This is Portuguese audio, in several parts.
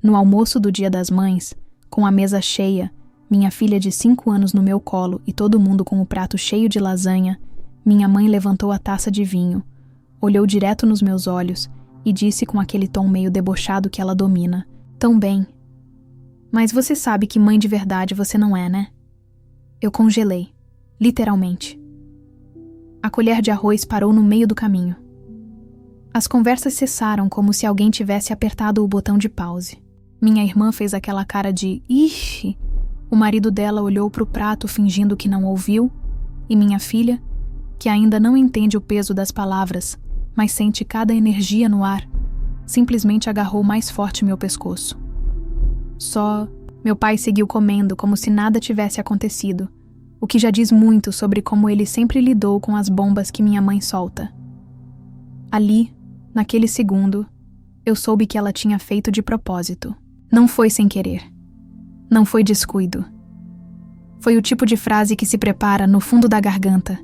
No almoço do Dia das Mães, com a mesa cheia, minha filha de 5 anos no meu colo e todo mundo com o prato cheio de lasanha, minha mãe levantou a taça de vinho, olhou direto nos meus olhos e disse com aquele tom meio debochado que ela domina: "Tão bem. Mas você sabe que mãe de verdade você não é, né?" Eu congelei, literalmente. A colher de arroz parou no meio do caminho. As conversas cessaram como se alguém tivesse apertado o botão de pause. Minha irmã fez aquela cara de "Ixi!". O marido dela olhou para o prato fingindo que não ouviu, e minha filha, que ainda não entende o peso das palavras, mas sente cada energia no ar, simplesmente agarrou mais forte meu pescoço. Meu pai seguiu comendo como se nada tivesse acontecido, o que já diz muito sobre como ele sempre lidou com as bombas que minha mãe solta. Ali, naquele segundo, eu soube que ela tinha feito de propósito. Não foi sem querer. Não foi descuido. Foi o tipo de frase que se prepara no fundo da garganta,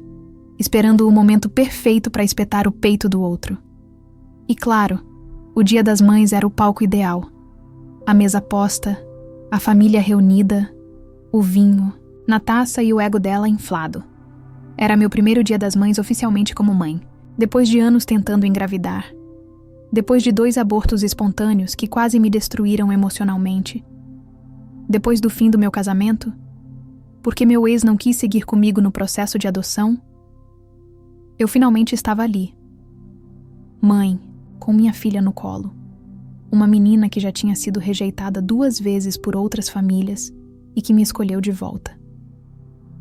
esperando o momento perfeito para espetar o peito do outro. E claro, o Dia das Mães era o palco ideal. A mesa posta, a família reunida, o vinho, na taça e o ego dela inflado. Era meu primeiro Dia das Mães oficialmente como mãe, depois de anos tentando engravidar. Depois de 2 abortos espontâneos que quase me destruíram emocionalmente. Depois do fim do meu casamento, porque meu ex não quis seguir comigo no processo de adoção, eu finalmente estava ali. Mãe, com minha filha no colo. Uma menina que já tinha sido rejeitada 2 vezes por outras famílias e que me escolheu de volta.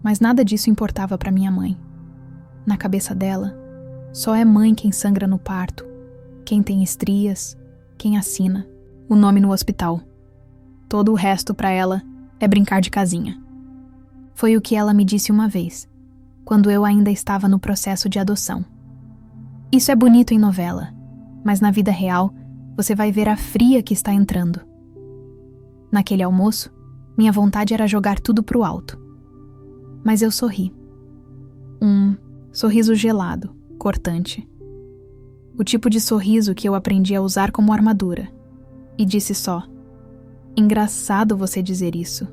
Mas nada disso importava para minha mãe. Na cabeça dela, só é mãe quem sangra no parto, quem tem estrias, quem assina o nome no hospital. Todo o resto para ela é brincar de casinha. Foi o que ela me disse uma vez, quando eu ainda estava no processo de adoção. Isso é bonito em novela, mas na vida real você vai ver a fria que está entrando. Naquele almoço, minha vontade era jogar tudo pro alto. Mas eu sorri. Um sorriso gelado, cortante. O tipo de sorriso que eu aprendi a usar como armadura. E disse só: "Engraçado você dizer isso.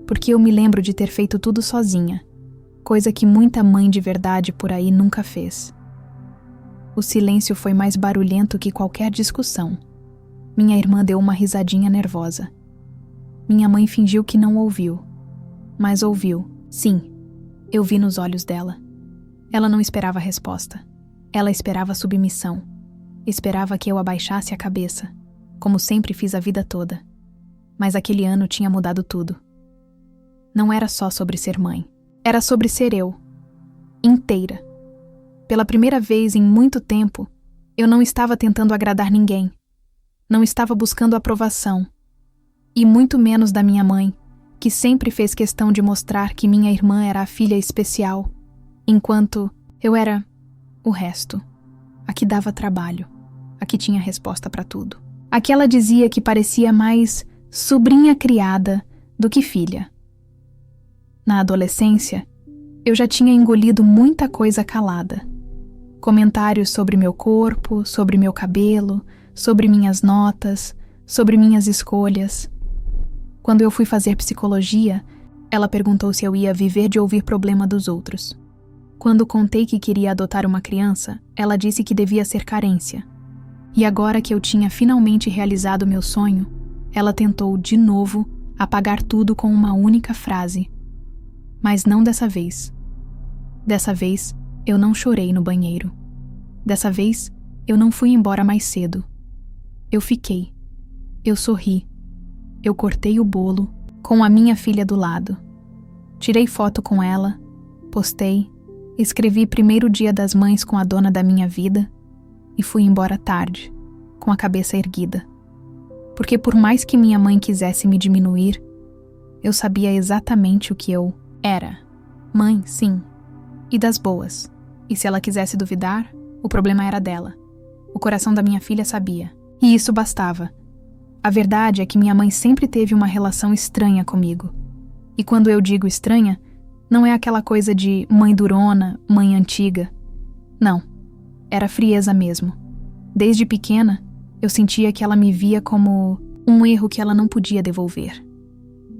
Porque eu me lembro de ter feito tudo sozinha, coisa que muita mãe de verdade por aí nunca fez." O silêncio foi mais barulhento que qualquer discussão. Minha irmã deu uma risadinha nervosa. Minha mãe fingiu que não ouviu. Mas ouviu, sim. Eu vi nos olhos dela. Ela não esperava a resposta. Ela esperava submissão. Esperava que eu abaixasse a cabeça, como sempre fiz a vida toda. Mas aquele ano tinha mudado tudo. Não era só sobre ser mãe. Era sobre ser eu. Inteira. Pela primeira vez em muito tempo, eu não estava tentando agradar ninguém. Não estava buscando aprovação. E muito menos da minha mãe, que sempre fez questão de mostrar que minha irmã era a filha especial, enquanto eu era o resto. A que dava trabalho. A que tinha resposta para tudo. A que ela dizia que parecia mais sobrinha criada do que filha. Na adolescência, eu já tinha engolido muita coisa calada. Comentários sobre meu corpo, sobre meu cabelo, sobre minhas notas, sobre minhas escolhas. Quando eu fui fazer psicologia, ela perguntou se eu ia viver de ouvir problema dos outros. Quando contei que queria adotar uma criança, ela disse que devia ser carência. E agora que eu tinha finalmente realizado meu sonho, ela tentou, de novo, apagar tudo com uma única frase. Mas não dessa vez. Dessa vez, eu não chorei no banheiro. Dessa vez, eu não fui embora mais cedo. Eu fiquei. Eu sorri. Eu cortei o bolo, com a minha filha do lado. Tirei foto com ela, postei, escrevi primeiro Dia das Mães com a dona da minha vida e fui embora tarde, com a cabeça erguida. Porque por mais que minha mãe quisesse me diminuir, eu sabia exatamente o que eu era. Mãe, sim. E das boas. E se ela quisesse duvidar, o problema era dela. O coração da minha filha sabia. E isso bastava. A verdade é que minha mãe sempre teve uma relação estranha comigo. E quando eu digo estranha, não é aquela coisa de mãe durona, mãe antiga. Não. Era frieza mesmo. Desde pequena, eu sentia que ela me via como Um erro que ela não podia devolver.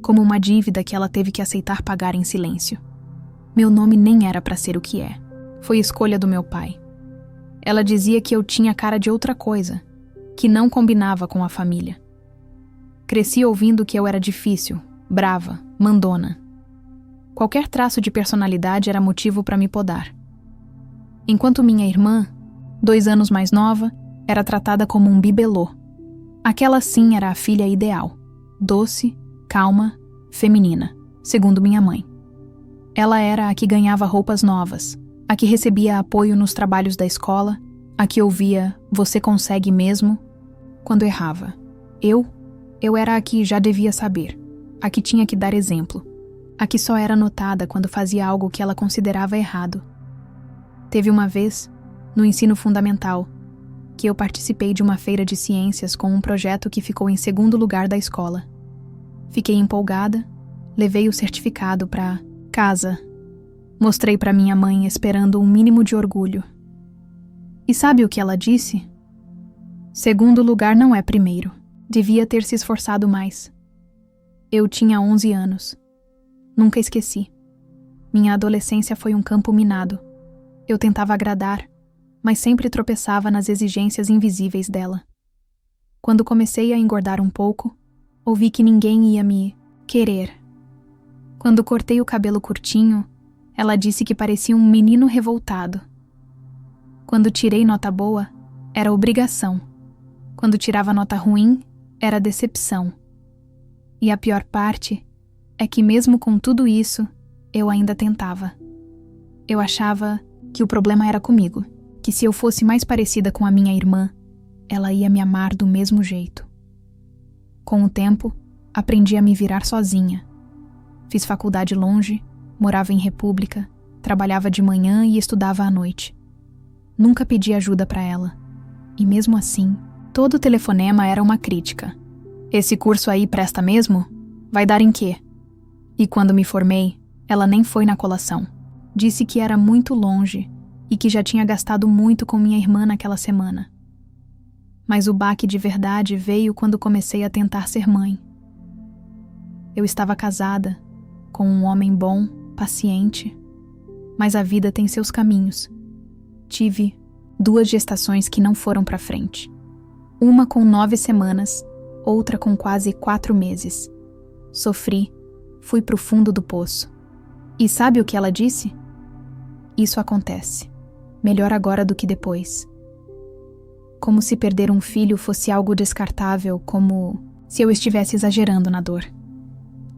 Como uma dívida que ela teve que aceitar pagar em silêncio. Meu nome nem era para ser o que é. Foi escolha do meu pai. Ela dizia que eu tinha cara de outra coisa, que não combinava com a família. Cresci ouvindo que eu era difícil, brava, mandona. Qualquer traço de personalidade era motivo para me podar. Enquanto minha irmã, 2 anos mais nova, era tratada como um bibelô. Aquela sim era a filha ideal, doce, calma, feminina, segundo minha mãe. Ela era a que ganhava roupas novas, a que recebia apoio nos trabalhos da escola, a que ouvia "você consegue mesmo" quando errava. Eu era a que já devia saber, a que tinha que dar exemplo, a que só era notada quando fazia algo que ela considerava errado. Teve uma vez, no ensino fundamental, que eu participei de uma feira de ciências com um projeto que ficou em 2º lugar da escola. Fiquei empolgada, levei o certificado para casa. Mostrei para minha mãe esperando um mínimo de orgulho. E sabe o que ela disse? 2º lugar não é primeiro. Devia ter se esforçado mais. Eu tinha 11 anos. Nunca esqueci. Minha adolescência foi um campo minado. Eu tentava agradar, mas sempre tropeçava nas exigências invisíveis dela. Quando comecei a engordar um pouco, ouvi que ninguém ia me querer. Quando cortei o cabelo curtinho, ela disse que parecia um menino revoltado. Quando tirei nota boa, era obrigação. Quando tirava nota ruim, era decepção. E a pior parte é que mesmo com tudo isso, eu ainda tentava. Eu achava que o problema era comigo, que se eu fosse mais parecida com a minha irmã, ela ia me amar do mesmo jeito. Com o tempo, aprendi a me virar sozinha. Fiz faculdade longe, morava em república, trabalhava de manhã e estudava à noite. Nunca pedi ajuda para ela. E mesmo assim, todo telefonema era uma crítica. Esse curso aí presta mesmo? Vai dar em quê? E quando me formei, ela nem foi na colação. Disse que era muito longe e que já tinha gastado muito com minha irmã naquela semana. Mas o baque de verdade veio quando comecei a tentar ser mãe. Eu estava casada, com um homem bom, paciente, mas a vida tem seus caminhos. Tive 2 gestações que não foram para frente. Uma com 9 semanas, outra com quase 4 meses. Sofri, fui pro fundo do poço. E sabe o que ela disse? Isso acontece. Melhor agora do que depois. Como se perder um filho fosse algo descartável, como se eu estivesse exagerando na dor.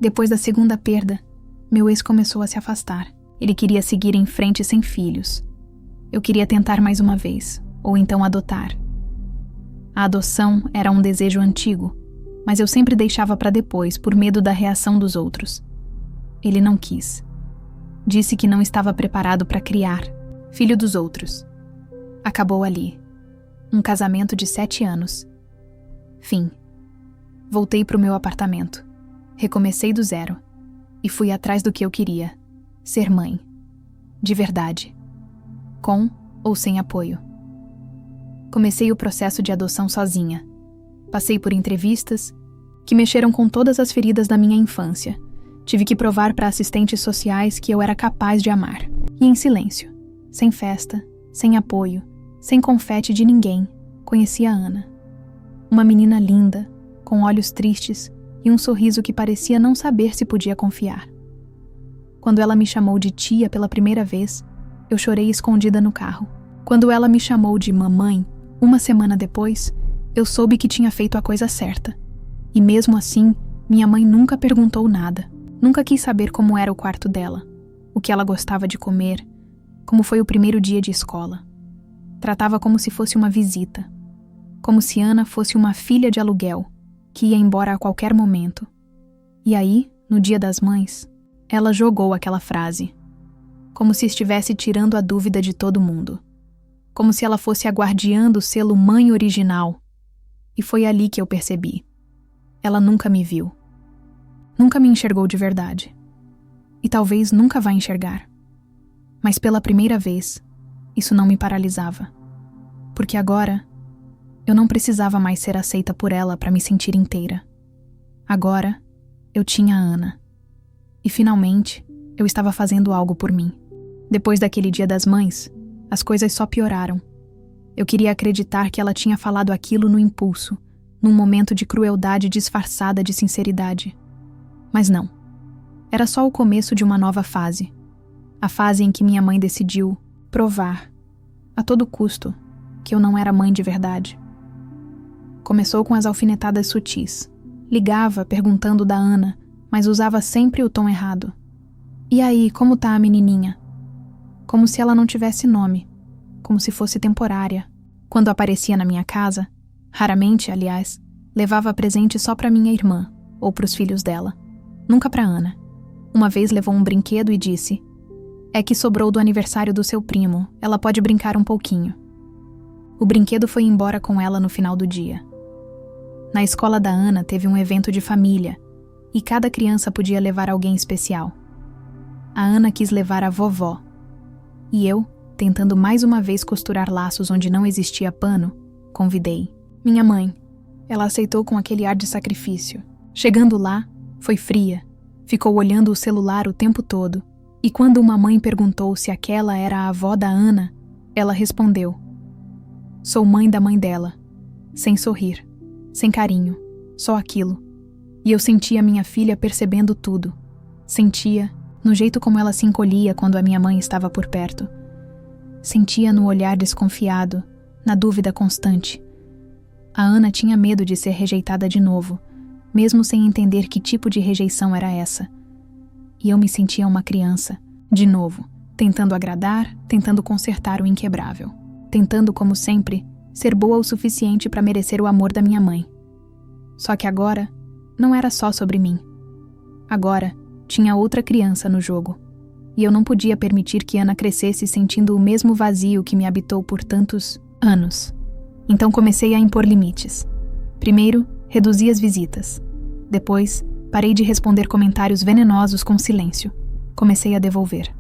Depois da 2ª perda, meu ex começou a se afastar. Ele queria seguir em frente sem filhos. Eu queria tentar mais uma vez, ou então adotar. A adoção era um desejo antigo, mas eu sempre deixava para depois por medo da reação dos outros. Ele não quis. Disse que não estava preparado para criar, filho dos outros. Acabou ali. Um casamento de 7 anos. Fim. Voltei para o meu apartamento. Recomecei do zero. E fui atrás do que eu queria. Ser mãe. De verdade. Com ou sem apoio. Comecei o processo de adoção sozinha. Passei por entrevistas que mexeram com todas as feridas da minha infância. Tive que provar para assistentes sociais que eu era capaz de amar. E em silêncio. Sem festa, sem apoio, sem confete de ninguém, conheci a Ana. Uma menina linda, com olhos tristes e um sorriso que parecia não saber se podia confiar. Quando ela me chamou de tia pela primeira vez, eu chorei escondida no carro. Quando ela me chamou de mamãe, uma semana depois, eu soube que tinha feito a coisa certa. E mesmo assim, minha mãe nunca perguntou nada. Nunca quis saber como era o quarto dela, o que ela gostava de comer, como foi o primeiro dia de escola. Tratava como se fosse uma visita. Como se Ana fosse uma filha de aluguel, que ia embora a qualquer momento. E aí, no Dia das Mães, ela jogou aquela frase. Como se estivesse tirando a dúvida de todo mundo. Como se ela fosse a guardiã do selo mãe original. E foi ali que eu percebi. Ela nunca me viu. Nunca me enxergou de verdade. E talvez nunca vá enxergar. Mas pela primeira vez, isso não me paralisava. Porque agora, Eu não precisava mais ser aceita por ela para me sentir inteira. Agora, eu tinha a Ana. E finalmente, eu estava fazendo algo por mim. Depois daquele Dia das Mães, as coisas só pioraram. Eu queria acreditar que ela tinha falado aquilo no impulso, num momento de crueldade disfarçada de sinceridade. Mas não. Era só o começo de uma nova fase. A fase em que minha mãe decidiu provar, a todo custo, que eu não era mãe de verdade. Começou com as alfinetadas sutis. Ligava perguntando da Ana, mas usava sempre o tom errado. E aí, como tá a menininha? Como se ela não tivesse nome, como se fosse temporária. Quando aparecia na minha casa, raramente, aliás, levava presente só para minha irmã ou para os filhos dela. Nunca para Ana. Uma vez levou um brinquedo e disse: "É que sobrou do aniversário do seu primo, ela pode brincar um pouquinho." O brinquedo foi embora com ela no final do dia. Na escola da Ana teve um evento de família e cada criança podia levar alguém especial. A Ana quis levar a vovó. E eu, tentando mais uma vez costurar laços onde não existia pano, convidei minha mãe. Ela aceitou com aquele ar de sacrifício. Chegando lá, foi fria, ficou olhando o celular o tempo todo, e quando uma mãe perguntou se aquela era a avó da Ana, ela respondeu: "Sou mãe da mãe dela", sem sorrir, sem carinho, só aquilo. E eu sentia minha filha percebendo tudo. Sentia no jeito como ela se encolhia quando a minha mãe estava por perto. Sentia no olhar desconfiado, na dúvida constante. A Ana tinha medo de ser rejeitada de novo, mesmo sem entender que tipo de rejeição era essa. E eu me sentia uma criança, de novo, tentando agradar, tentando consertar o inquebrável. Tentando, como sempre, ser boa o suficiente para merecer o amor da minha mãe. Só que agora, não era só sobre mim. Agora, tinha outra criança no jogo. E eu não podia permitir que Ana crescesse sentindo o mesmo vazio que me habitou por tantos anos. Então comecei a impor limites. Primeiro, reduzi as visitas. Depois, parei de responder comentários venenosos com silêncio. Comecei a devolver.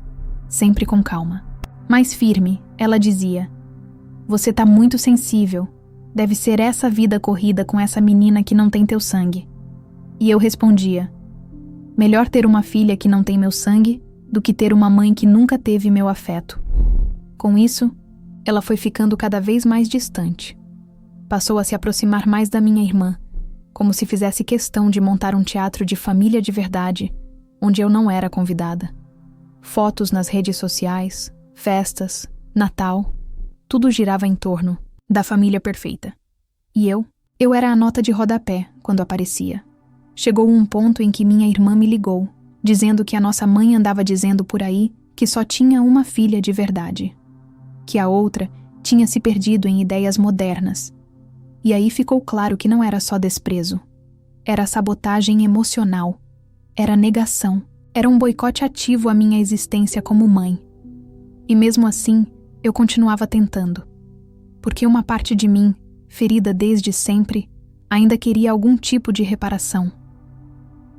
Sempre com calma. Mais firme, ela dizia: "Você tá muito sensível. Deve ser essa vida corrida com essa menina que não tem teu sangue." E eu respondia: "Melhor ter uma filha que não tem meu sangue do que ter uma mãe que nunca teve meu afeto." Com isso, ela foi ficando cada vez mais distante. Passou a se aproximar mais da minha irmã, como se fizesse questão de montar um teatro de família de verdade, onde eu não era convidada. Fotos nas redes sociais, festas, Natal, tudo girava em torno da família perfeita. E eu era a nota de rodapé quando aparecia. Chegou um ponto em que minha irmã me ligou, dizendo que a nossa mãe andava dizendo por aí que só tinha uma filha de verdade, que a outra tinha se perdido em ideias modernas. E aí ficou claro que não era só desprezo. Era sabotagem emocional. Era negação. Era um boicote ativo à minha existência como mãe. E mesmo assim, eu continuava tentando. Porque uma parte de mim, ferida desde sempre, ainda queria algum tipo de reparação.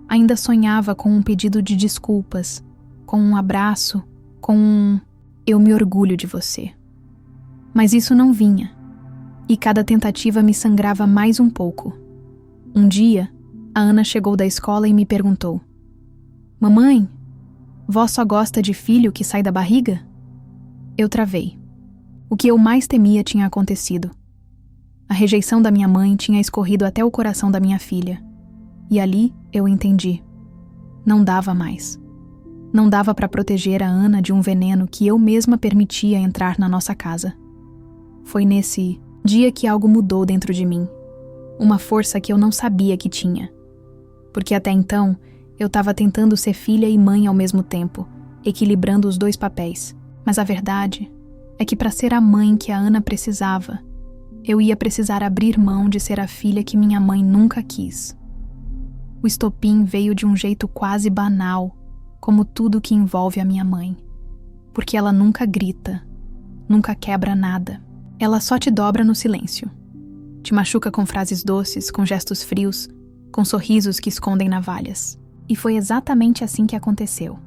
Ainda sonhava com um pedido de desculpas, com um abraço, com um "eu me orgulho de você." Mas isso não vinha, e cada tentativa me sangrava mais um pouco. Um dia, a Ana chegou da escola e me perguntou: "Mamãe, vó só gosta de filho que sai da barriga?" Eu travei. O que eu mais temia tinha acontecido. A rejeição da minha mãe tinha escorrido até o coração da minha filha. E ali eu entendi. Não dava mais. Não dava para proteger a Ana de um veneno que eu mesma permitia entrar na nossa casa. Foi nesse dia que algo mudou dentro de mim. Uma força que eu não sabia que tinha. Porque até então, eu estava tentando ser filha e mãe ao mesmo tempo, equilibrando os dois papéis. Mas a verdade é que para ser a mãe que a Ana precisava, eu ia precisar abrir mão de ser a filha que minha mãe nunca quis. O estopim veio de um jeito quase banal, como tudo que envolve a minha mãe. Porque ela nunca grita, nunca quebra nada. Ela só te dobra no silêncio. Te machuca com frases doces, com gestos frios, com sorrisos que escondem navalhas. E foi exatamente assim que aconteceu.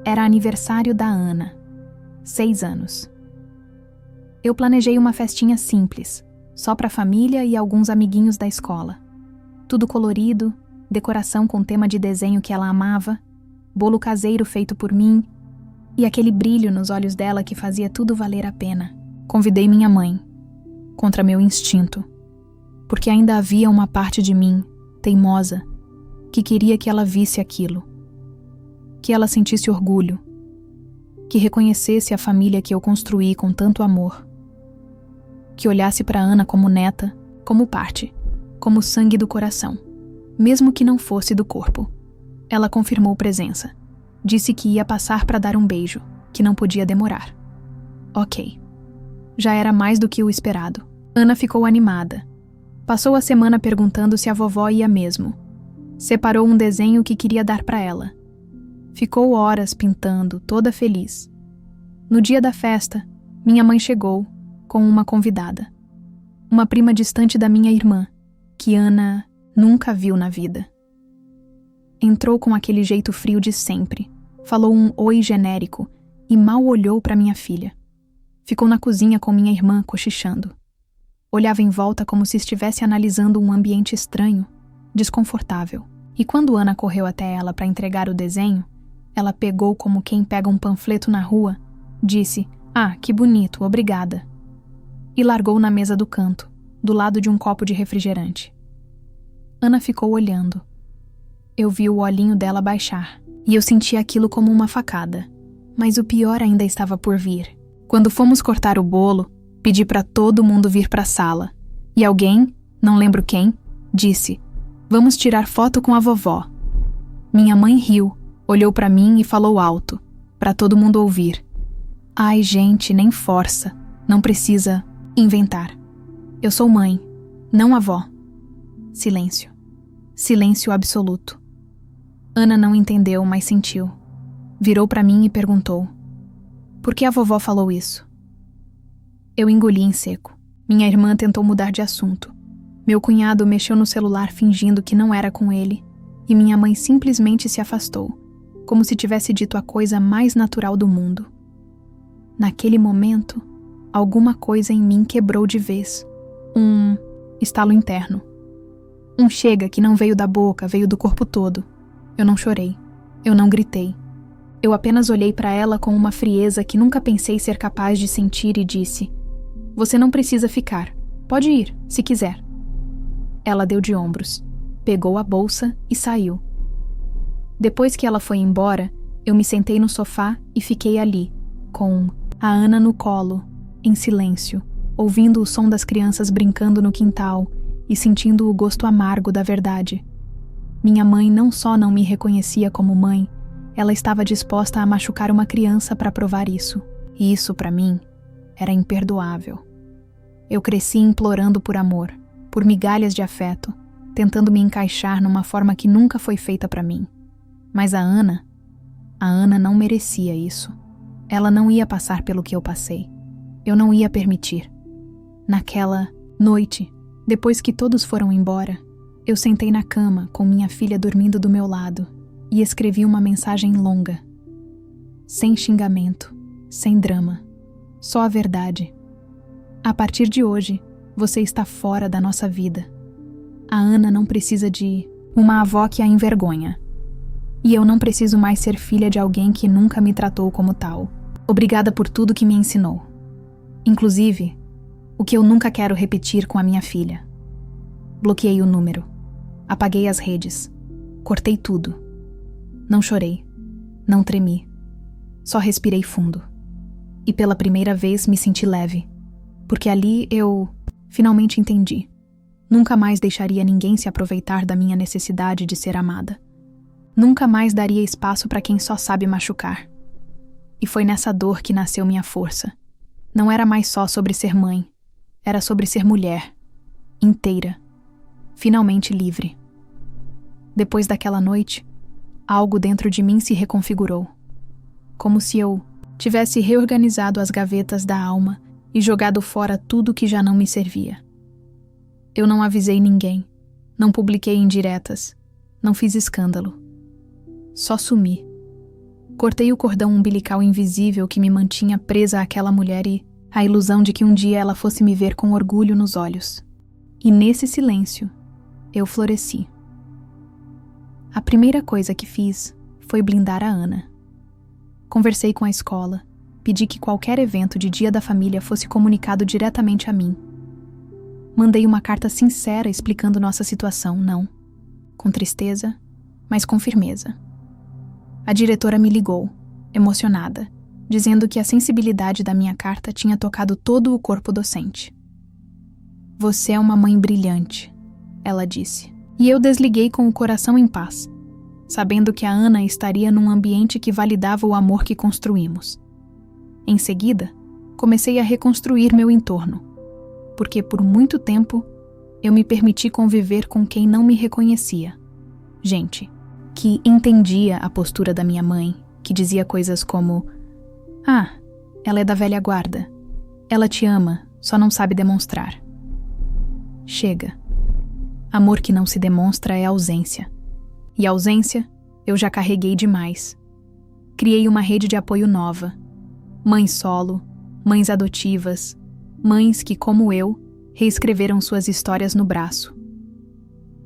Era aniversário da Ana. 6 anos. Eu planejei uma festinha simples, só para a família e alguns amiguinhos da escola. Tudo colorido, decoração com tema de desenho que ela amava, bolo caseiro feito por mim e aquele brilho nos olhos dela que fazia tudo valer a pena. Convidei minha mãe, contra meu instinto, porque ainda havia uma parte de mim, teimosa, que queria que ela visse aquilo, que ela sentisse orgulho, que reconhecesse a família que eu construí com tanto amor, que olhasse para Ana como neta, como parte, como sangue do coração, mesmo que não fosse do corpo. Ela confirmou presença. Disse que ia passar para dar um beijo, que não podia demorar. Ok. Já era mais do que o esperado. Ana ficou animada. Passou a semana perguntando se a vovó ia mesmo. Separou um desenho que queria dar para ela. Ficou horas pintando, toda feliz. No dia da festa, minha mãe chegou com uma convidada. Uma prima distante da minha irmã, que Ana nunca viu na vida. Entrou com aquele jeito frio de sempre, falou um oi genérico e mal olhou para minha filha. Ficou na cozinha com minha irmã cochichando. Olhava em volta como se estivesse analisando um ambiente estranho, desconfortável. E quando Ana correu até ela para entregar o desenho, ela pegou como quem pega um panfleto na rua, disse: "Ah, que bonito, obrigada." E largou na mesa do canto, do lado de um copo de refrigerante. Ana ficou olhando. Eu vi o olhinho dela baixar, e eu senti aquilo como uma facada. Mas o pior ainda estava por vir. Quando fomos cortar o bolo, pedi para todo mundo vir para a sala. E alguém, não lembro quem, disse: "Vamos tirar foto com a vovó." Minha mãe riu, olhou para mim e falou alto, para todo mundo ouvir: "Ai, gente, nem força. Não precisa inventar. Eu sou mãe, não avó." Silêncio. Silêncio absoluto. Ana não entendeu, mas sentiu. Virou para mim e perguntou: "Por que a vovó falou isso?" Eu engoli em seco. Minha irmã tentou mudar de assunto. Meu cunhado mexeu no celular fingindo que não era com ele, e minha mãe simplesmente se afastou, como se tivesse dito a coisa mais natural do mundo. Naquele momento, alguma coisa em mim quebrou de vez. Um estalo interno. Um chega que não veio da boca, veio do corpo todo. Eu não chorei. Eu não gritei. Eu apenas olhei para ela com uma frieza que nunca pensei ser capaz de sentir e disse: "Você não precisa ficar. Pode ir, se quiser." Ela deu de ombros, pegou a bolsa e saiu. Depois que ela foi embora, eu me sentei no sofá e fiquei ali, com a Ana no colo, em silêncio, ouvindo o som das crianças brincando no quintal e sentindo o gosto amargo da verdade. Minha mãe não só não me reconhecia como mãe, ela estava disposta a machucar uma criança para provar isso. E isso, para mim, era imperdoável. Eu cresci implorando por amor, por migalhas de afeto, tentando me encaixar numa forma que nunca foi feita para mim. Mas a Ana não merecia isso. Ela não ia passar pelo que eu passei. Eu não ia permitir. Naquela noite, depois que todos foram embora, eu sentei na cama com minha filha dormindo do meu lado e escrevi uma mensagem longa. Sem xingamento, sem drama, só a verdade. A partir de hoje, você está fora da nossa vida. A Ana não precisa de uma avó que a envergonha. E eu não preciso mais ser filha de alguém que nunca me tratou como tal. Obrigada por tudo que me ensinou. Inclusive, o que eu nunca quero repetir com a minha filha. Bloqueei o número. Apaguei as redes. Cortei tudo. Não chorei. Não tremi. Só respirei fundo. E pela primeira vez me senti leve. Porque ali eu finalmente entendi. Nunca mais deixaria ninguém se aproveitar da minha necessidade de ser amada. Nunca mais daria espaço para quem só sabe machucar. E foi nessa dor que nasceu minha força. Não era mais só sobre ser mãe. Era sobre ser mulher. Inteira. Finalmente livre. Depois daquela noite, algo dentro de mim se reconfigurou. Como se eu tivesse reorganizado as gavetas da alma e jogado fora tudo que já não me servia. Eu não avisei ninguém. Não publiquei indiretas. Não fiz escândalo. Só sumi. Cortei o cordão umbilical invisível que me mantinha presa àquela mulher e a ilusão de que um dia ela fosse me ver com orgulho nos olhos. E nesse silêncio, eu floresci. A primeira coisa que fiz foi blindar a Ana. Conversei com a escola, pedi que qualquer evento de Dia da Família fosse comunicado diretamente a mim. Mandei uma carta sincera explicando nossa situação, não com tristeza, mas com firmeza. A diretora me ligou, emocionada, dizendo que a sensibilidade da minha carta tinha tocado todo o corpo docente. "Você é uma mãe brilhante", ela disse. E eu desliguei com o coração em paz, sabendo que a Ana estaria num ambiente que validava o amor que construímos. Em seguida, comecei a reconstruir meu entorno, porque por muito tempo eu me permiti conviver com quem não me reconhecia. Gente que entendia a postura da minha mãe, que dizia coisas como: "Ah, ela é da velha guarda. Ela te ama, só não sabe demonstrar." Chega. Amor que não se demonstra é ausência. E ausência eu já carreguei demais. Criei uma rede de apoio nova. Mães solo, mães adotivas, mães que, como eu, reescreveram suas histórias no braço.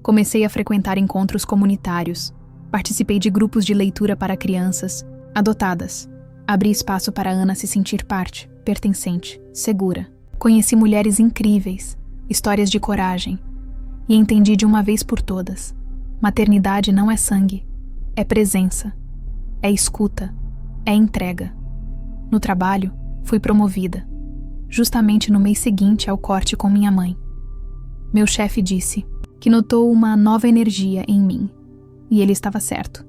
Comecei a frequentar encontros comunitários, participei de grupos de leitura para crianças adotadas. Abri espaço para Ana se sentir parte, pertencente, segura. Conheci mulheres incríveis, histórias de coragem, e entendi de uma vez por todas: maternidade não é sangue, é presença, é escuta, é entrega. No trabalho, fui promovida, justamente no mês seguinte ao corte com minha mãe. Meu chefe disse que notou uma nova energia em mim, e ele estava certo.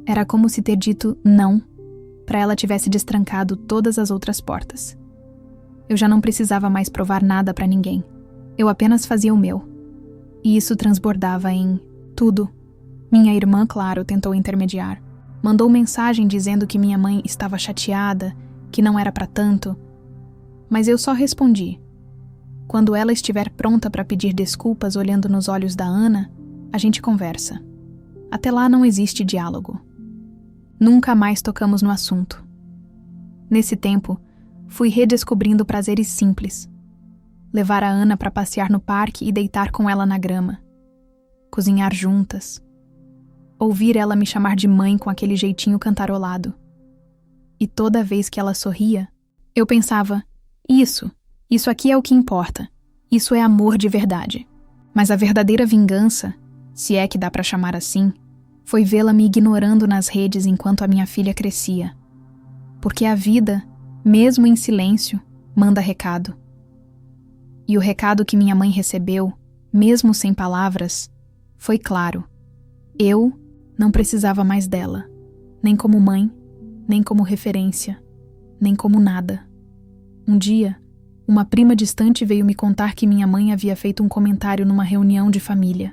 Era como se ter dito não para ela tivesse destrancado todas as outras portas. Eu já não precisava mais provar nada para ninguém. Eu apenas fazia o meu. E isso transbordava em tudo. Minha irmã, claro, tentou intermediar. Mandou mensagem dizendo que minha mãe estava chateada, que não era para tanto. Mas eu só respondi: "Quando ela estiver pronta para pedir desculpas olhando nos olhos da Ana, a gente conversa. Até lá não existe diálogo." Nunca mais tocamos no assunto. Nesse tempo, fui redescobrindo prazeres simples. Levar a Ana para passear no parque e deitar com ela na grama. Cozinhar juntas. Ouvir ela me chamar de mãe com aquele jeitinho cantarolado. E toda vez que ela sorria, eu pensava: isso aqui é o que importa. Isso é amor de verdade. Mas a verdadeira vingança, se é que dá para chamar assim, foi vê-la me ignorando nas redes enquanto a minha filha crescia. Porque a vida, mesmo em silêncio, manda recado. E o recado que minha mãe recebeu, mesmo sem palavras, foi claro. Eu não precisava mais dela, nem como mãe, nem como referência, nem como nada. Um dia, uma prima distante veio me contar que minha mãe havia feito um comentário numa reunião de família.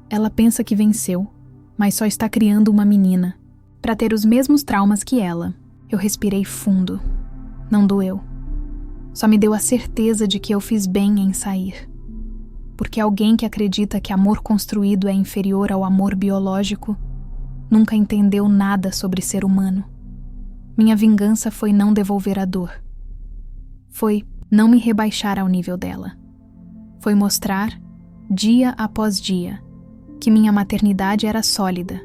Ela pensa que venceu, mas só está criando uma menina, para ter os mesmos traumas que ela. Eu respirei fundo. Não doeu. Só me deu a certeza de que eu fiz bem em sair. Porque alguém que acredita que amor construído é inferior ao amor biológico nunca entendeu nada sobre ser humano. Minha vingança foi não devolver a dor. Foi não me rebaixar ao nível dela. Foi mostrar, dia após dia, que minha maternidade era sólida,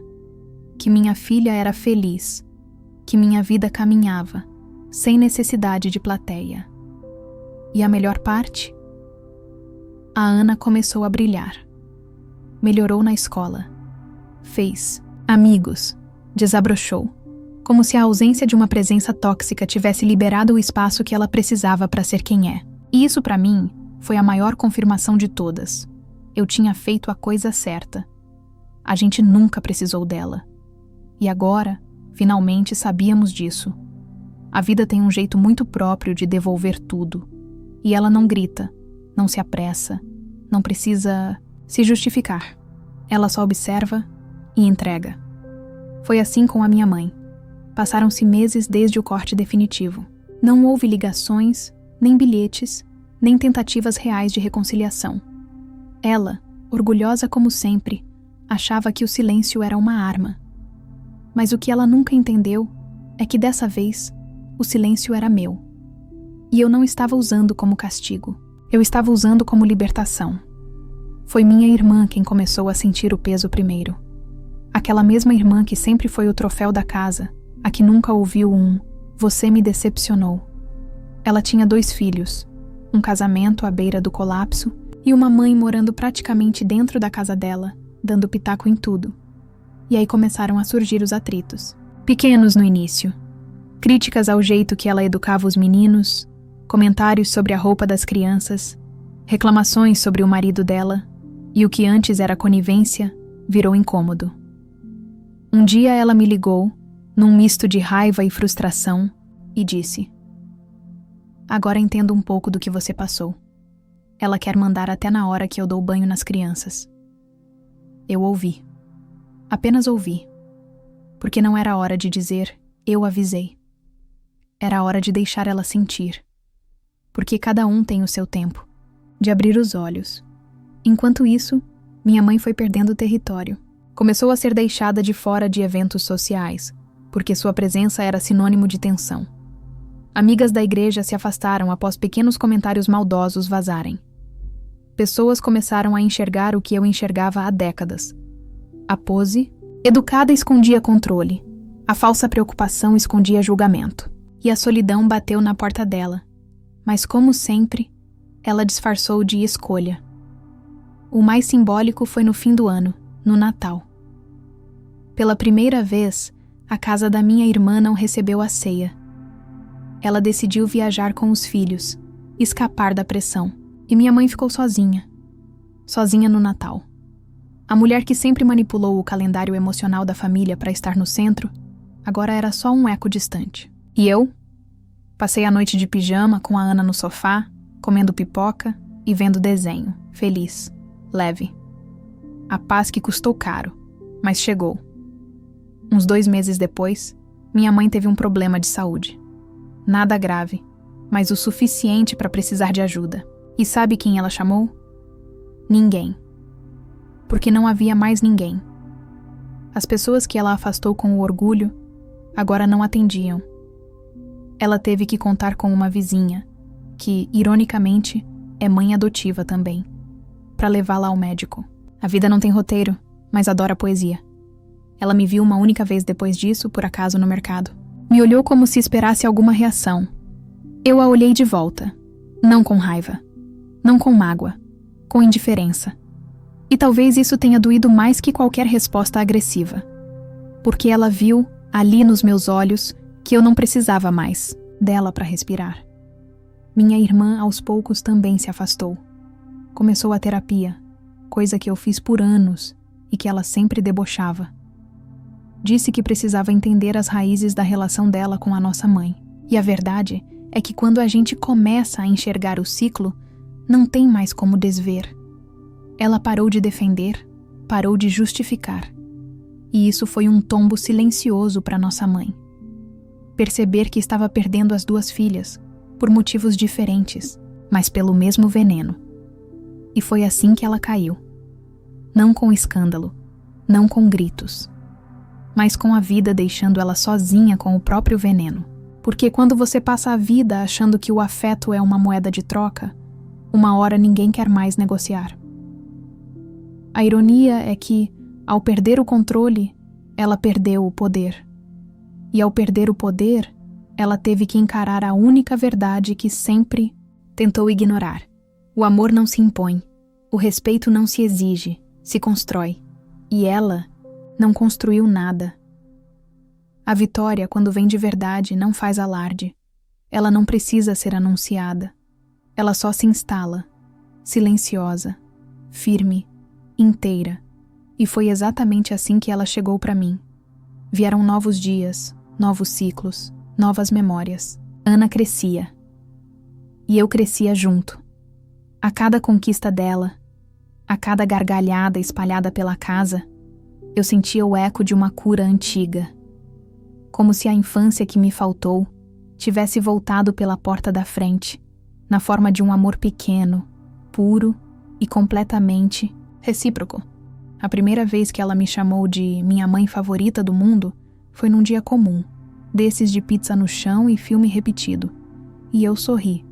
que minha filha era feliz, que minha vida caminhava, sem necessidade de plateia. E a melhor parte? A Ana começou a brilhar. Melhorou na escola. Fez amigos. Desabrochou. Como se a ausência de uma presença tóxica tivesse liberado o espaço que ela precisava para ser quem é. E isso, para mim, foi a maior confirmação de todas. Eu tinha feito a coisa certa. A gente nunca precisou dela. E agora, finalmente sabíamos disso. A vida tem um jeito muito próprio de devolver tudo. E ela não grita, não se apressa, não precisa se justificar. Ela só observa e entrega. Foi assim com a minha mãe. Passaram-se meses desde o corte definitivo. Não houve ligações, nem bilhetes, nem tentativas reais de reconciliação. Ela, orgulhosa como sempre, achava que o silêncio era uma arma. Mas o que ela nunca entendeu é que dessa vez o silêncio era meu. E eu não estava usando como castigo. Eu estava usando como libertação. Foi minha irmã quem começou a sentir o peso primeiro. Aquela mesma irmã que sempre foi o troféu da casa, a que nunca ouviu "você me decepcionou". Ela tinha 2 filhos, um casamento à beira do colapso e uma mãe morando praticamente dentro da casa dela, dando pitaco em tudo. E aí começaram a surgir os atritos. Pequenos no início. Críticas ao jeito que ela educava os meninos, comentários sobre a roupa das crianças, reclamações sobre o marido dela, e o que antes era conivência virou incômodo. Um dia ela me ligou, num misto de raiva e frustração, e disse: "Agora entendo um pouco do que você passou. Ela quer mandar até na hora que eu dou banho nas crianças." Eu ouvi. Apenas ouvi. Porque não era hora de dizer, "eu avisei." Era hora de deixar ela sentir. Porque cada um tem o seu tempo, de abrir os olhos. Enquanto isso, minha mãe foi perdendo território. Começou a ser deixada de fora de eventos sociais, porque sua presença era sinônimo de tensão. Amigas da igreja se afastaram após pequenos comentários maldosos vazarem. Pessoas começaram a enxergar o que eu enxergava há décadas. A pose educada escondia controle, a falsa preocupação escondia julgamento, e a solidão bateu na porta dela. Mas, como sempre, ela disfarçou de escolha. O mais simbólico foi no fim do ano, no Natal. Pela primeira vez, a casa da minha irmã não recebeu a ceia. Ela decidiu viajar com os filhos, escapar da pressão, e minha mãe ficou sozinha. Sozinha no Natal. A mulher que sempre manipulou o calendário emocional da família para estar no centro, agora era só um eco distante. E eu? Passei a noite de pijama com a Ana no sofá, comendo pipoca e vendo desenho, feliz, leve. A paz que custou caro, mas chegou. Uns 2 meses depois, minha mãe teve um problema de saúde. Nada grave, mas o suficiente para precisar de ajuda. E sabe quem ela chamou? Ninguém. Porque não havia mais ninguém. As pessoas que ela afastou com o orgulho, agora não atendiam. Ela teve que contar com uma vizinha, que, ironicamente, é mãe adotiva também, para levá-la ao médico. A vida não tem roteiro, mas adora poesia. Ela me viu uma única vez depois disso, por acaso, no mercado. Me olhou como se esperasse alguma reação. Eu a olhei de volta, não com raiva, não com mágoa, com indiferença. E talvez isso tenha doído mais que qualquer resposta agressiva. Porque ela viu, ali nos meus olhos, que eu não precisava mais dela para respirar. Minha irmã, aos poucos, também se afastou. Começou a terapia, coisa que eu fiz por anos e que ela sempre debochava. Disse que precisava entender as raízes da relação dela com a nossa mãe. E a verdade é que quando a gente começa a enxergar o ciclo, não tem mais como desver. Ela parou de defender, parou de justificar. E isso foi um tombo silencioso para nossa mãe. Perceber que estava perdendo as 2 filhas, por motivos diferentes, mas pelo mesmo veneno. E foi assim que ela caiu. Não com escândalo, não com gritos, mas com a vida deixando ela sozinha com o próprio veneno. Porque quando você passa a vida achando que o afeto é uma moeda de troca, uma hora ninguém quer mais negociar. A ironia é que, ao perder o controle, ela perdeu o poder. E ao perder o poder, ela teve que encarar a única verdade que sempre tentou ignorar. O amor não se impõe, o respeito não se exige, se constrói. E ela não construiu nada. A vitória, quando vem de verdade, não faz alarde. Ela não precisa ser anunciada. Ela só se instala, silenciosa, firme, inteira. E foi exatamente assim que ela chegou para mim. Vieram novos dias, novos ciclos, novas memórias. Ana crescia. E eu crescia junto. A cada conquista dela, a cada gargalhada espalhada pela casa, eu sentia o eco de uma cura antiga. Como se a infância que me faltou tivesse voltado pela porta da frente, na forma de um amor pequeno, puro e completamente recíproco. A primeira vez que ela me chamou de minha mãe favorita do mundo foi num dia comum, desses de pizza no chão e filme repetido. E eu sorri,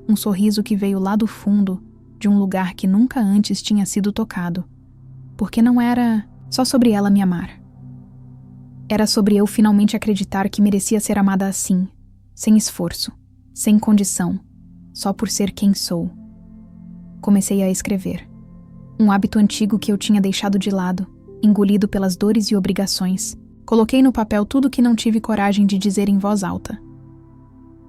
um sorriso que veio lá do fundo de um lugar que nunca antes tinha sido tocado, porque não era só sobre ela me amar. Era sobre eu finalmente acreditar que merecia ser amada assim, sem esforço, sem condição, só por ser quem sou. Comecei a escrever. Um hábito antigo que eu tinha deixado de lado, engolido pelas dores e obrigações. Coloquei no papel tudo que não tive coragem de dizer em voz alta.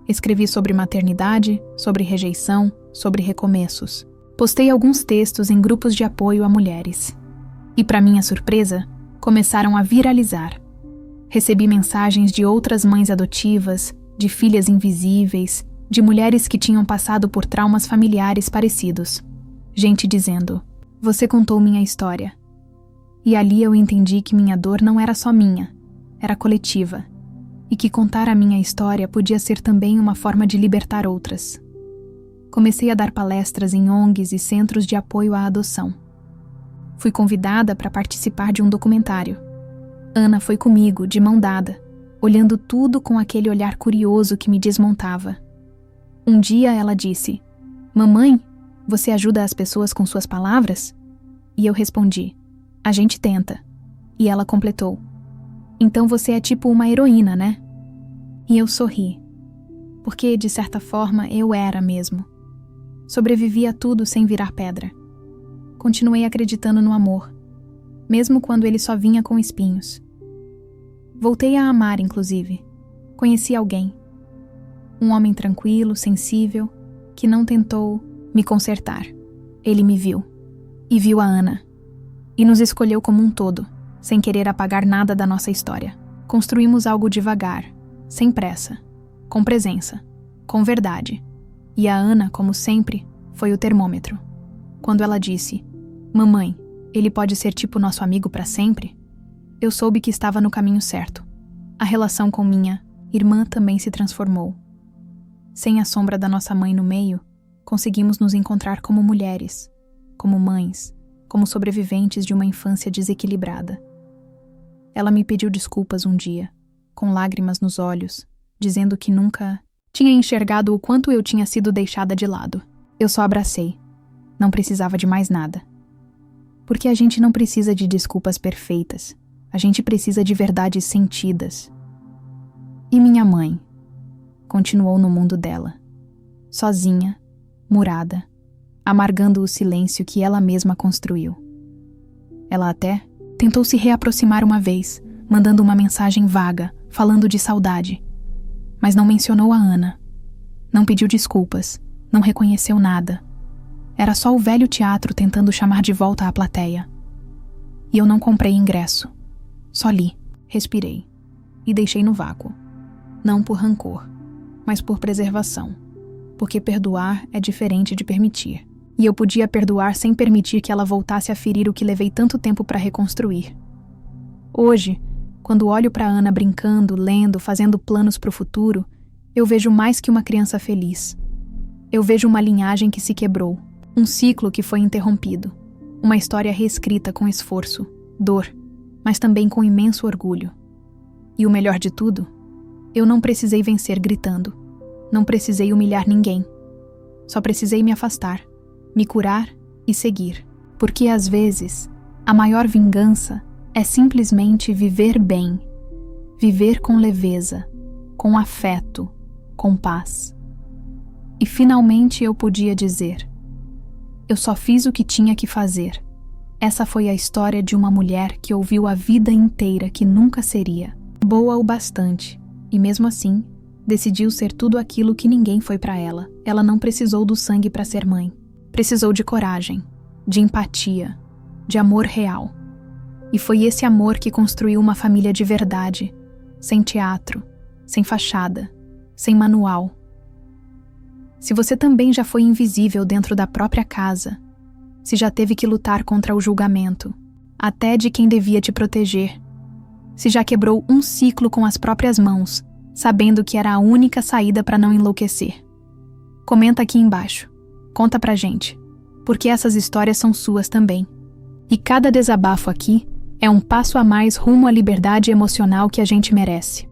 Escrevi sobre maternidade, sobre rejeição, sobre recomeços. Postei alguns textos em grupos de apoio a mulheres. E, para minha surpresa, começaram a viralizar. Recebi mensagens de outras mães adotivas, de filhas invisíveis, de mulheres que tinham passado por traumas familiares parecidos. Gente dizendo: "Você contou minha história." E ali eu entendi que minha dor não era só minha, era coletiva. E que contar a minha história podia ser também uma forma de libertar outras. Comecei a dar palestras em ONGs e centros de apoio à adoção. Fui convidada para participar de um documentário. Ana foi comigo, de mão dada, olhando tudo com aquele olhar curioso que me desmontava. Um dia ela disse: "Mamãe, você ajuda as pessoas com suas palavras?" E eu respondi: "A gente tenta." E ela completou: "Então você é tipo uma heroína, né?" E eu sorri, porque, de certa forma, eu era mesmo. Sobrevivi a tudo sem virar pedra. Continuei acreditando no amor, mesmo quando ele só vinha com espinhos. Voltei a amar, inclusive. Conheci alguém. Um homem tranquilo, sensível, que não tentou me consertar. Ele me viu. E viu a Ana. E nos escolheu como um todo, sem querer apagar nada da nossa história. Construímos algo devagar, sem pressa, com presença, com verdade. E a Ana, como sempre, foi o termômetro. Quando ela disse: "Mamãe, ele pode ser tipo nosso amigo para sempre?" Eu soube que estava no caminho certo. A relação com minha irmã também se transformou. Sem a sombra da nossa mãe no meio, conseguimos nos encontrar como mulheres, como mães, como sobreviventes de uma infância desequilibrada. Ela me pediu desculpas um dia, com lágrimas nos olhos, dizendo que nunca tinha enxergado o quanto eu tinha sido deixada de lado. Eu só abracei. Não precisava de mais nada. Porque a gente não precisa de desculpas perfeitas. A gente precisa de verdades sentidas. E minha mãe continuou no mundo dela, sozinha, murada, amargando o silêncio que ela mesma construiu. Ela até tentou se reaproximar uma vez, mandando uma mensagem vaga, falando de saudade. Mas não mencionou a Ana. Não pediu desculpas, não reconheceu nada. Era só o velho teatro tentando chamar de volta a plateia. E eu não comprei ingresso. Só li, respirei e deixei no vácuo. Não por rancor, mas por preservação. Porque perdoar é diferente de permitir. E eu podia perdoar sem permitir que ela voltasse a ferir o que levei tanto tempo para reconstruir. Hoje, quando olho para Ana brincando, lendo, fazendo planos para o futuro, eu vejo mais que uma criança feliz. Eu vejo uma linhagem que se quebrou, um ciclo que foi interrompido, uma história reescrita com esforço, dor, mas também com imenso orgulho. E o melhor de tudo, eu não precisei vencer gritando, não precisei humilhar ninguém. Só precisei me afastar, me curar e seguir. Porque às vezes, a maior vingança é simplesmente viver bem, viver com leveza, com afeto, com paz. E finalmente eu podia dizer: eu só fiz o que tinha que fazer. Essa foi a história de uma mulher que ouviu a vida inteira que nunca seria boa o bastante, e mesmo assim, decidiu ser tudo aquilo que ninguém foi para ela. Ela não precisou do sangue para ser mãe. Precisou de coragem, de empatia, de amor real. E foi esse amor que construiu uma família de verdade, sem teatro, sem fachada, sem manual. Se você também já foi invisível dentro da própria casa, se já teve que lutar contra o julgamento, até de quem devia te proteger, se já quebrou um ciclo com as próprias mãos, sabendo que era a única saída para não enlouquecer, comenta aqui embaixo, conta pra gente, porque essas histórias são suas também. E cada desabafo aqui é um passo a mais rumo à liberdade emocional que a gente merece.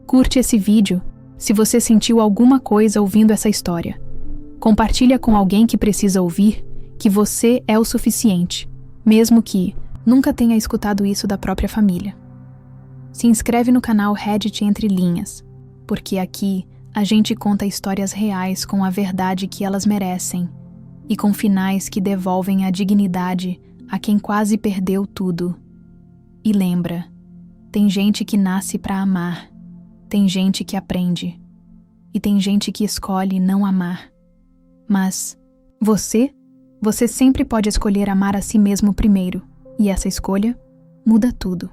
Curte esse vídeo Se você sentiu alguma coisa ouvindo essa história, compartilha com alguém que precisa ouvir que você é o suficiente, mesmo que nunca tenha escutado isso da própria família. Se inscreve no canal Reddit Entre Linhas, porque aqui a gente conta histórias reais com a verdade que elas merecem e com finais que devolvem a dignidade a quem quase perdeu tudo. E lembra, tem gente que nasce para amar, tem gente que aprende, e tem gente que escolhe não amar. Mas você sempre pode escolher amar a si mesmo primeiro, e essa escolha muda tudo.